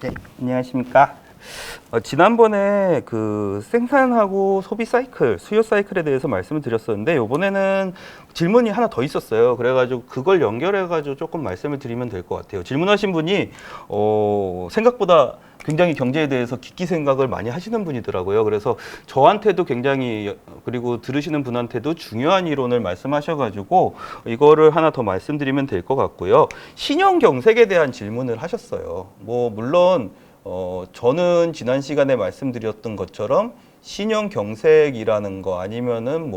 네, 안녕하십니까. 지난번에 그 생산하고 소비 사이클, 수요 사이클에 대해서 말씀을 드렸었는데 이번에는 질문이 하나 더 있었어요. 그래가지고 그걸 연결해가지고 조금 말씀을 드리면 될 것 같아요. 질문하신 분이 생각보다 굉장히 경제에 대해서 깊게 생각을 많이 하시는 분이더라고요. 그래서 저한테도 굉장히 그리고 들으시는 분한테도 중요한 이론을 말씀하셔가지고 이거를 하나 더 말씀드리면 될 것 같고요. 신용 경색에 대한 질문을 하셨어요. 물론 저는 지난 시간에 말씀드렸던 것처럼 신용 경색이라는 거 아니면은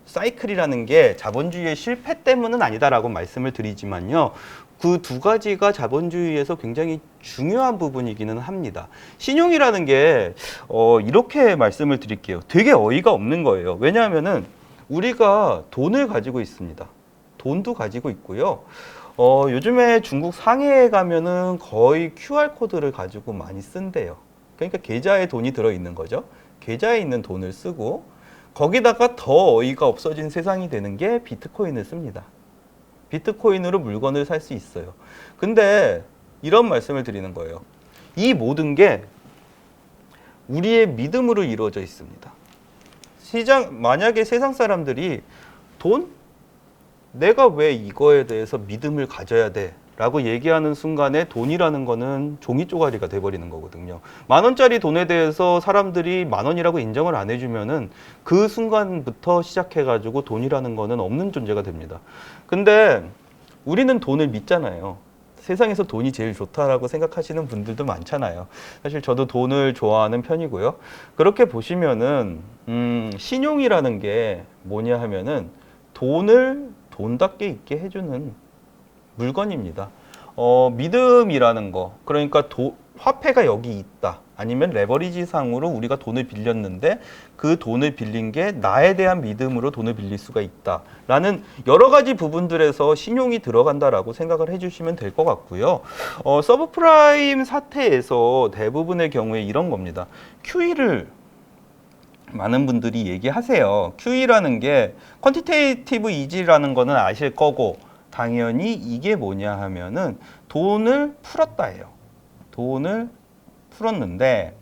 사이클이라는 게 자본주의의 실패 때문은 아니다라고 말씀을 드리지만요. 그 두 가지가 자본주의에서 굉장히 중요한 부분이기는 합니다. 신용이라는 게 이렇게 말씀을 드릴게요. 되게 어이가 없는 거예요. 왜냐하면은 우리가 돈을 가지고 있습니다. 돈도 가지고 있고요. 요즘에 중국 상해에 가면은 거의 QR코드를 가지고 많이 쓴대요. 그러니까 계좌에 돈이 들어있는 거죠. 계좌에 있는 돈을 쓰고 거기다가 더 어이가 없어진 세상이 되는 게 비트코인을 씁니다. 비트코인으로 물건을 살 수 있어요. 근데 이런 말씀을 드리는 거예요. 이 모든 게 우리의 믿음으로 이루어져 있습니다. 만약에 세상 사람들이 돈? 내가 왜 이거에 대해서 믿음을 가져야 돼? 라고 얘기하는 순간에 돈이라는 거는 종이 쪼가리가 돼버리는 거거든요. 10,000원짜리 돈에 대해서 사람들이 10,000원이라고 인정을 안 해주면은 그 순간부터 시작해가지고 돈이라는 거는 없는 존재가 됩니다. 근데 우리는 돈을 믿잖아요. 세상에서 돈이 제일 좋다라고 생각하시는 분들도 많잖아요. 사실 저도 돈을 좋아하는 편이고요. 그렇게 보시면은 신용이라는 게 뭐냐 하면은 돈을 돈답게 있게 해주는 물건입니다. 믿음이라는 거, 그러니까 화폐가 여기 있다. 아니면 레버리지 상으로 우리가 돈을 빌렸는데 그 돈을 빌린 게 나에 대한 믿음으로 돈을 빌릴 수가 있다. 라는 여러 가지 부분들에서 신용이 들어간다라고 생각을 해주시면 될 것 같고요. 서브프라임 사태에서 대부분의 경우에 이런 겁니다. QE를 많은 분들이 얘기하세요. QE라는 게 퀀티테이티브 이지라는 거는 아실 거고 당연히 이게 뭐냐 하면은 돈을 풀었다예요. 돈을 풀었는데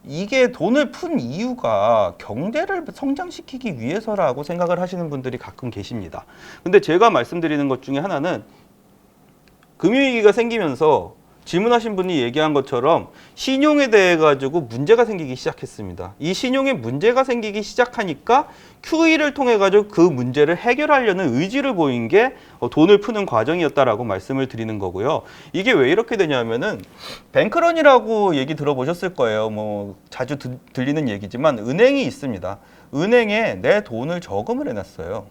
이게 돈을 푼 이유가 경제를 성장시키기 위해서라고 생각을 하시는 분들이 가끔 계십니다. 근데 제가 말씀드리는 것 중에 하나는 금융위기가 생기면서 질문하신 분이 얘기한 것처럼 신용에 대해 가지고 문제가 생기기 시작했습니다. 이 신용에 문제가 생기기 시작하니까 QE를 통해 가지고 그 문제를 해결하려는 의지를 보인 게 돈을 푸는 과정이었다라고 말씀을 드리는 거고요. 이게 왜 이렇게 되냐면은 뱅크런이라고 얘기 들어보셨을 거예요. 자주 들리는 얘기지만 은행이 있습니다. 은행에 내 돈을 저금을 해놨어요.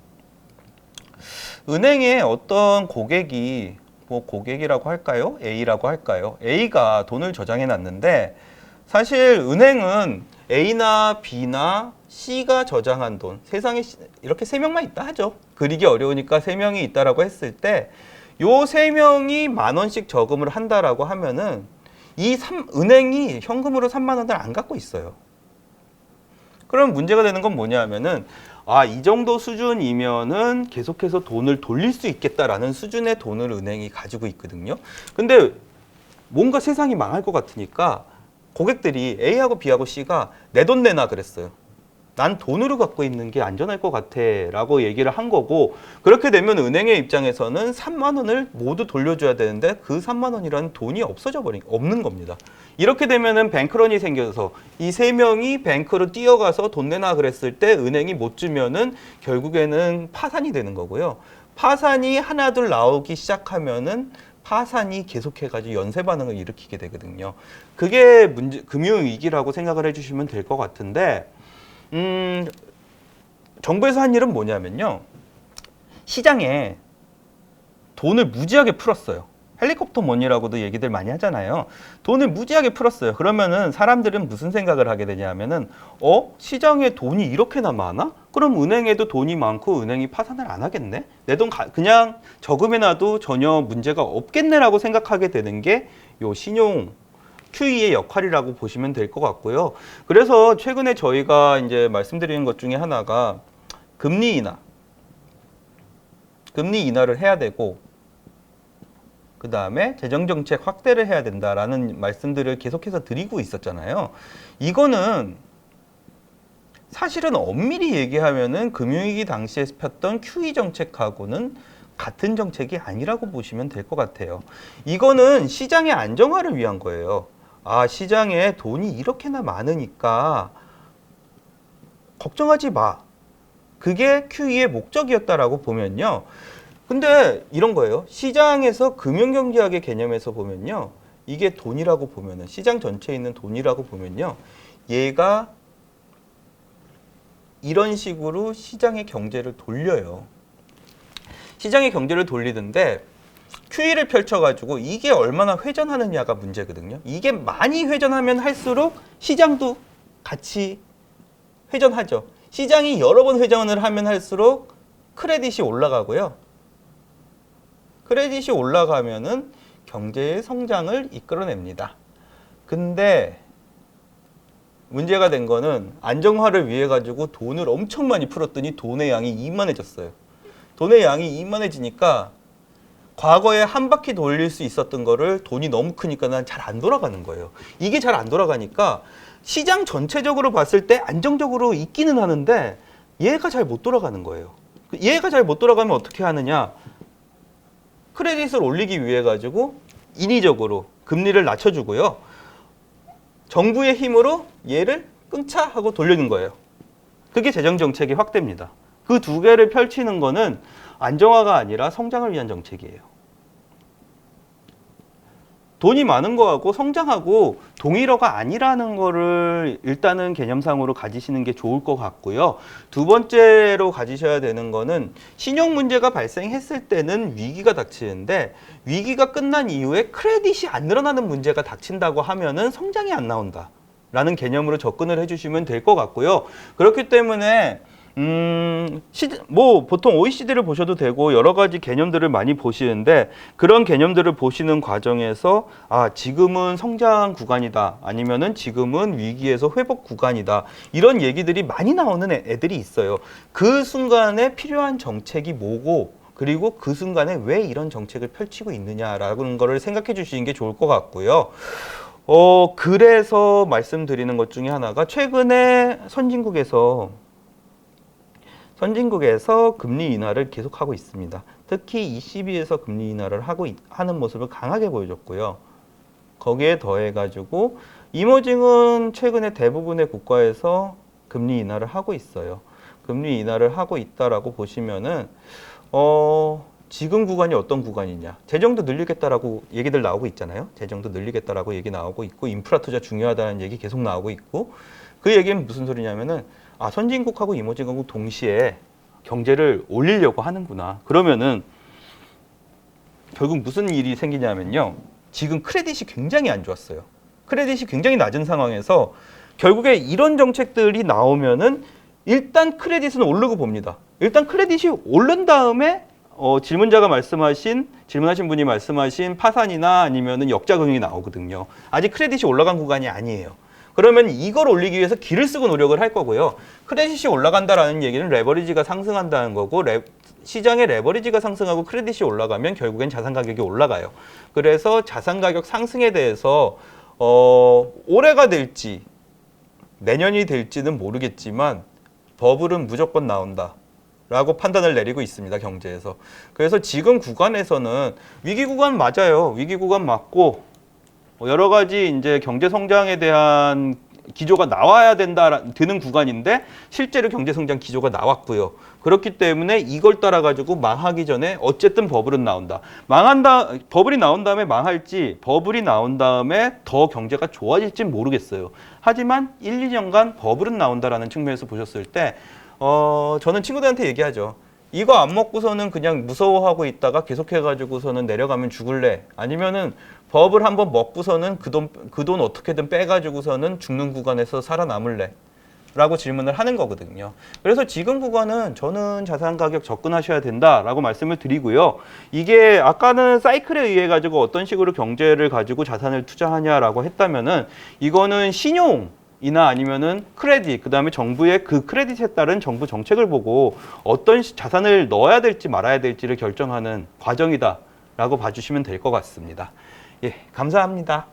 은행에 어떤 고객이 고객이라고 할까요? A라고 할까요? A가 돈을 저장해 놨는데 사실 은행은 A나 B나 C가 저장한 돈, 세상에 이렇게 3명만 있다 하죠. 그리기 어려우니까 3명이 있다라고 했을 때 요 3명이 10,000원씩 저금을 한다라고 하면은 은행이 현금으로 30,000원을 안 갖고 있어요. 그럼 문제가 되는 건 뭐냐 하면은 이 정도 수준이면은 계속해서 돈을 돌릴 수 있겠다라는 수준의 돈을 은행이 가지고 있거든요. 근데 뭔가 세상이 망할 것 같으니까 고객들이 A하고 B하고 C가 내 돈 내놔 그랬어요. 난 돈으로 갖고 있는 게 안전할 것 같아 라고 얘기를 한 거고, 그렇게 되면 은행의 입장에서는 30,000원을 모두 돌려줘야 되는데 그 30,000원이라는 돈이 없는 겁니다. 이렇게 되면은 뱅크런이 생겨서 이 3명이 뱅크로 뛰어가서 돈 내놔 그랬을 때 은행이 못 주면은 결국에는 파산이 되는 거고요. 파산이 하나둘 나오기 시작하면은 파산이 계속해가지고 연쇄 반응을 일으키게 되거든요. 그게 금융위기라고 생각을 해주시면 될 것 같은데, 정부에서 한 일은 뭐냐면요. 시장에 돈을 무지하게 풀었어요. 헬리콥터 머니라고도 얘기들 많이 하잖아요. 돈을 무지하게 풀었어요. 그러면은 사람들은 무슨 생각을 하게 되냐면은 시장에 돈이 이렇게나 많아? 그럼 은행에도 돈이 많고 은행이 파산을 안 하겠네? 내 돈 그냥 저금해놔도 전혀 문제가 없겠네라고 생각하게 되는 게 요 신용 QE의 역할이라고 보시면 될 것 같고요. 그래서 최근에 저희가 이제 말씀드리는 것 중에 하나가 금리 인하를 해야 되고, 그 다음에 재정정책 확대를 해야 된다라는 말씀들을 계속해서 드리고 있었잖아요. 이거는 사실은 엄밀히 얘기하면은 금융위기 당시에 폈던 QE 정책하고는 같은 정책이 아니라고 보시면 될 것 같아요. 이거는 시장의 안정화를 위한 거예요. 아, 시장에 돈이 이렇게나 많으니까 걱정하지 마. 그게 QE의 목적이었다라고 보면요. 근데 이런 거예요. 시장에서 금융경제학의 개념에서 보면요. 이게 돈이라고 보면은, 시장 전체에 있는 돈이라고 보면요. 얘가 이런 식으로 시장의 경제를 돌려요. 시장의 경제를 돌리는데 QE를 펼쳐가지고 이게 얼마나 회전하느냐가 문제거든요. 이게 많이 회전하면 할수록 시장도 같이 회전하죠. 시장이 여러 번 회전을 하면 할수록 크레딧이 올라가고요. 크레딧이 올라가면은 경제의 성장을 이끌어냅니다. 근데 문제가 된 거는 안정화를 위해 가지고 돈을 엄청 많이 풀었더니 돈의 양이 이만해졌어요. 돈의 양이 이만해지니까 과거에 한 바퀴 돌릴 수 있었던 거를 돈이 너무 크니까 난 잘 안 돌아가는 거예요. 이게 잘 안 돌아가니까 시장 전체적으로 봤을 때 안정적으로 있기는 하는데 얘가 잘 못 돌아가는 거예요. 얘가 잘 못 돌아가면 어떻게 하느냐? 크레딧을 올리기 위해 가지고 인위적으로 금리를 낮춰주고요. 정부의 힘으로 얘를 끙차 하고 돌리는 거예요. 그게 재정정책의 확대입니다. 그 두 개를 펼치는 거는 안정화가 아니라 성장을 위한 정책이에요. 돈이 많은 거하고 성장하고 동일어가 아니라는 거를 일단은 개념상으로 가지시는 게 좋을 것 같고요. 두 번째로 가지셔야 되는 거는 신용 문제가 발생했을 때는 위기가 닥치는데 위기가 끝난 이후에 크레딧이 안 늘어나는 문제가 닥친다고 하면은 성장이 안 나온다 라는 개념으로 접근을 해주시면 될 것 같고요. 그렇기 때문에 보통 OECD를 보셔도 되고 여러 가지 개념들을 많이 보시는데 그런 개념들을 보시는 과정에서 지금은 성장 구간이다 아니면은 지금은 위기에서 회복 구간이다 이런 얘기들이 많이 나오는 애들이 있어요. 그 순간에 필요한 정책이 뭐고 그리고 그 순간에 왜 이런 정책을 펼치고 있느냐라는 거를 생각해 주시는 게 좋을 것 같고요. 그래서 말씀드리는 것 중에 하나가 최근에 선진국에서 금리 인하를 계속하고 있습니다. 특히 ECB에서 금리 인하를 하는 모습을 강하게 보여줬고요. 거기에 더해가지고 이머징은 최근에 대부분의 국가에서 금리 인하를 하고 있어요. 금리 인하를 하고 있다라고 보시면은 지금 구간이 어떤 구간이냐. 재정도 늘리겠다라고 얘기들 나오고 있잖아요. 재정도 늘리겠다라고 얘기 나오고 있고 인프라 투자 중요하다는 얘기 계속 나오고 있고 그 얘기는 무슨 소리냐면은 선진국하고 이머징국하고 동시에 경제를 올리려고 하는구나. 그러면은 결국 무슨 일이 생기냐면요. 지금 크레딧이 굉장히 안 좋았어요. 크레딧이 굉장히 낮은 상황에서 결국에 이런 정책들이 나오면은 일단 크레딧은 오르고 봅니다. 일단 크레딧이 오른 다음에 질문하신 분이 말씀하신 파산이나 아니면은 역자금융이 나오거든요. 아직 크레딧이 올라간 구간이 아니에요. 그러면 이걸 올리기 위해서 기를 쓰고 노력을 할 거고요. 크레딧이 올라간다라는 얘기는 레버리지가 상승한다는 거고 시장의 레버리지가 상승하고 크레딧이 올라가면 결국엔 자산 가격이 올라가요. 그래서 자산 가격 상승에 대해서 올해가 될지 내년이 될지는 모르겠지만 버블은 무조건 나온다. 라고 판단을 내리고 있습니다. 경제에서. 그래서 지금 구간에서는 위기 구간 맞아요. 위기 구간 맞고 여러 가지 이제 경제 성장에 대한 기조가 나와야 되는 구간인데 실제로 경제 성장 기조가 나왔고요. 그렇기 때문에 이걸 따라 가지고 망하기 전에 어쨌든 버블은 나온다. 버블이 나온 다음에 망할지 버블이 나온 다음에 더 경제가 좋아질지 모르겠어요. 하지만 1, 2년간 버블은 나온다라는 측면에서 보셨을 때 저는 친구들한테 얘기하죠. 이거 안 먹고서는 그냥 무서워하고 있다가 계속해가지고서는 내려가면 죽을래. 아니면은 버블 한번 먹고서는 그 돈 어떻게든 빼가지고서는 죽는 구간에서 살아남을래. 라고 질문을 하는 거거든요. 그래서 지금 구간은 저는 자산 가격 접근하셔야 된다라고 말씀을 드리고요. 이게 아까는 사이클에 의해 가지고 어떤 식으로 경제를 가지고 자산을 투자하냐라고 했다면은 이거는 신용이나 아니면은 크레딧, 그 다음에 정부의 그 크레딧에 따른 정부 정책을 보고 어떤 자산을 넣어야 될지 말아야 될지를 결정하는 과정이다 라고 봐주시면 될 것 같습니다. 예, 감사합니다.